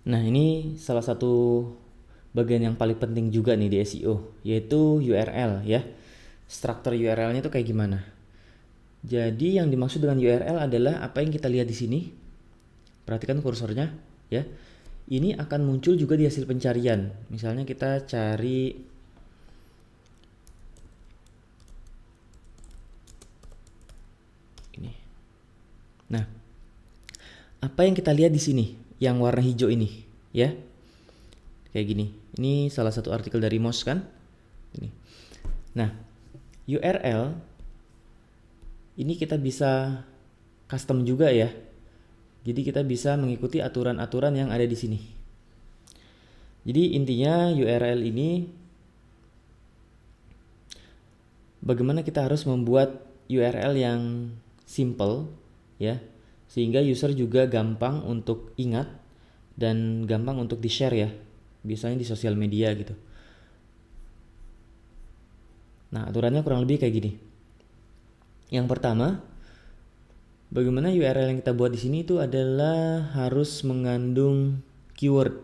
Nah, ini salah satu bagian yang paling penting juga nih di SEO, yaitu URL ya. Struktur URL-nya itu kayak gimana? Jadi yang dimaksud dengan URL adalah apa yang kita lihat di sini. Perhatikan kursornya ya. Ini akan muncul juga di hasil pencarian. Misalnya kita cari ini. Nah, apa yang kita lihat di sini yang warna hijau ini ya? Kayak gini. Ini salah satu artikel dari Moz kan? Ini. Nah, URL ini kita bisa custom juga ya. Jadi kita bisa mengikuti aturan-aturan yang ada di sini. Jadi intinya URL ini bagaimana kita harus membuat URL yang simple ya, sehingga user juga gampang untuk ingat dan gampang untuk di-share ya, biasanya di sosial media gitu. Nah, aturannya kurang lebih kayak gini. Yang pertama, bagaimana URL yang kita buat di sini itu adalah harus mengandung keyword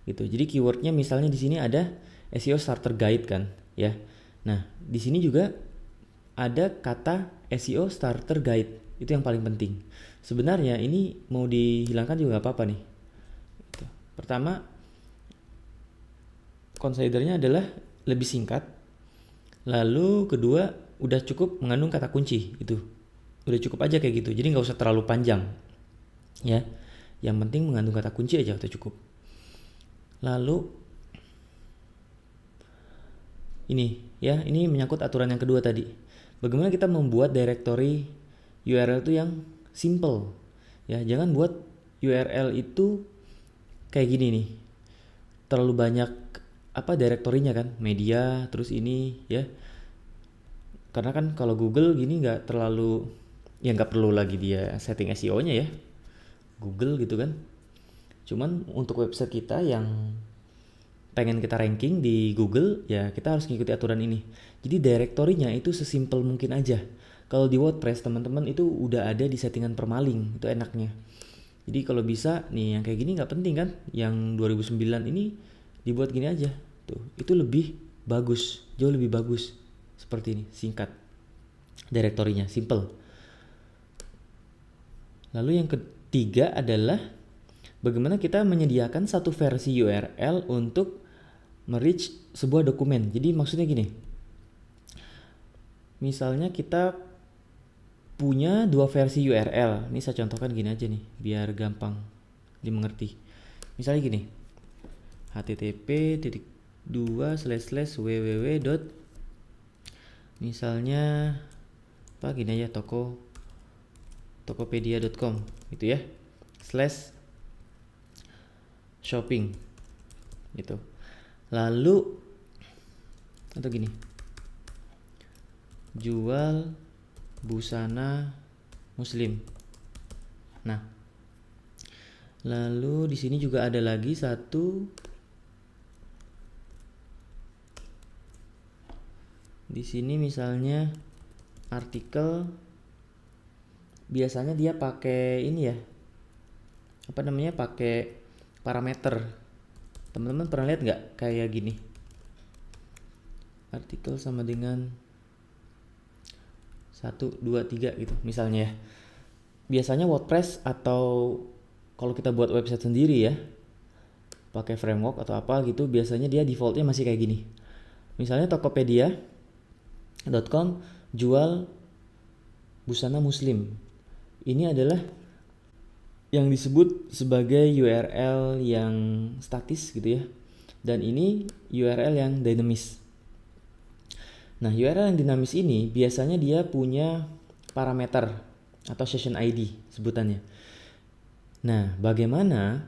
gitu. Jadi keywordnya misalnya di sini ada SEO Starter Guide kan, ya. Nah, di sini juga ada kata SEO Starter Guide. Itu yang paling penting. Sebenarnya ini mau dihilangkan juga gak apa-apa nih. Gitu. Pertama, considernya adalah lebih singkat. Lalu kedua, udah cukup mengandung kata kunci itu. Udah cukup aja kayak gitu. Jadi nggak usah terlalu panjang. Ya. Yang penting mengandung kata kunci aja udah cukup. Lalu ini menyangkut aturan yang kedua tadi. Bagaimana kita membuat directory URL itu yang simple. Ya, jangan buat URL itu kayak gini nih. Terlalu banyak direktorinya kan, media, terus ini ya. Karena kan kalau Google gini nggak terlalu, ya nggak perlu lagi dia setting SEO-nya ya, Google gitu kan. Cuman untuk website kita yang pengen kita ranking di Google, ya kita harus ngikuti aturan ini. Jadi direktorinya itu sesimpel mungkin aja. Kalau di WordPress teman-teman itu udah ada di settingan permaling, itu enaknya. Jadi kalau bisa nih yang kayak gini nggak penting kan, yang 2009 ini dibuat gini aja. Tuh, itu lebih bagus, jauh lebih bagus. Seperti ini, singkat. Direktorinya simple. Lalu yang ketiga adalah bagaimana kita menyediakan satu versi URL untuk merich sebuah dokumen. Jadi maksudnya gini. Misalnya kita punya dua versi URL. Ini saya contohkan gini aja nih, biar gampang dimengerti. Misalnya gini. http://www. Misalnya apa gini aja, tokopedia.com gitu ya, /shopping gitu. Lalu atau gini, jual busana muslim. Nah, lalu di sini juga ada lagi satu, di sini misalnya artikel, biasanya dia pakai ini ya, pakai parameter. Teman-teman pernah lihat nggak kayak gini, artikel sama dengan 1, 2, 3 gitu misalnya ya. Biasanya WordPress atau kalau kita buat website sendiri ya, pakai framework atau apa gitu, biasanya dia defaultnya masih kayak gini. Misalnya tokopedia.com jual busana muslim. Ini adalah yang disebut sebagai URL yang statis gitu ya. Dan ini URL yang dinamis. Nah, URL yang dinamis ini biasanya dia punya parameter atau session ID sebutannya. Nah, bagaimana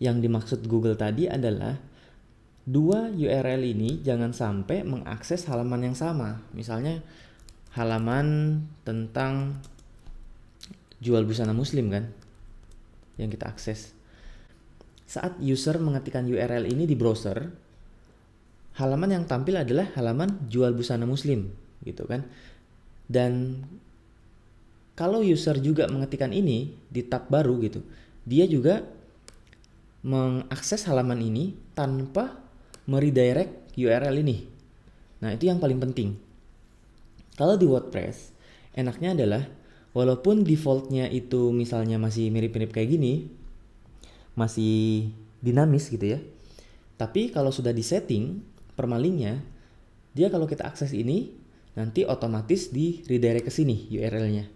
yang dimaksud Google tadi adalah dua URL ini jangan sampai mengakses halaman yang sama. Misalnya halaman tentang jual busana muslim kan yang kita akses. Saat user mengetikkan URL ini di browser, halaman yang tampil adalah halaman jual busana muslim gitu kan. Dan kalau user juga mengetikkan ini di tab baru gitu, dia juga mengakses halaman ini tanpa meredirect URL ini. Nah, itu yang paling penting. Kalau di WordPress, enaknya adalah walaupun defaultnya itu misalnya masih mirip-mirip kayak gini, masih dinamis gitu ya. Tapi kalau sudah disetting permalingnya, dia kalau kita akses ini nanti otomatis di redirect ke sini URL-nya.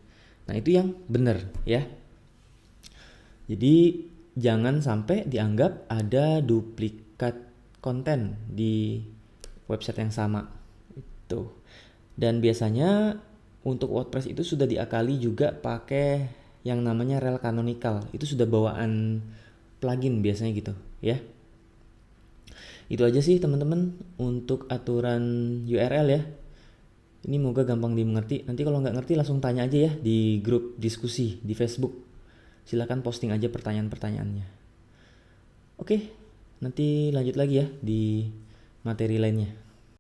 Nah, itu yang benar ya. Jadi jangan sampai dianggap ada duplikat konten di website yang sama. Itu. Dan biasanya untuk WordPress itu sudah diakali juga pakai yang namanya rel canonical. Itu sudah bawaan plugin biasanya gitu ya. Itu aja sih teman-teman untuk aturan URL ya. Ini moga gampang dimengerti. Nanti kalau nggak ngerti langsung tanya aja ya di grup diskusi di Facebook. Silakan posting aja pertanyaan-pertanyaannya. Oke, nanti lanjut lagi ya di materi lainnya.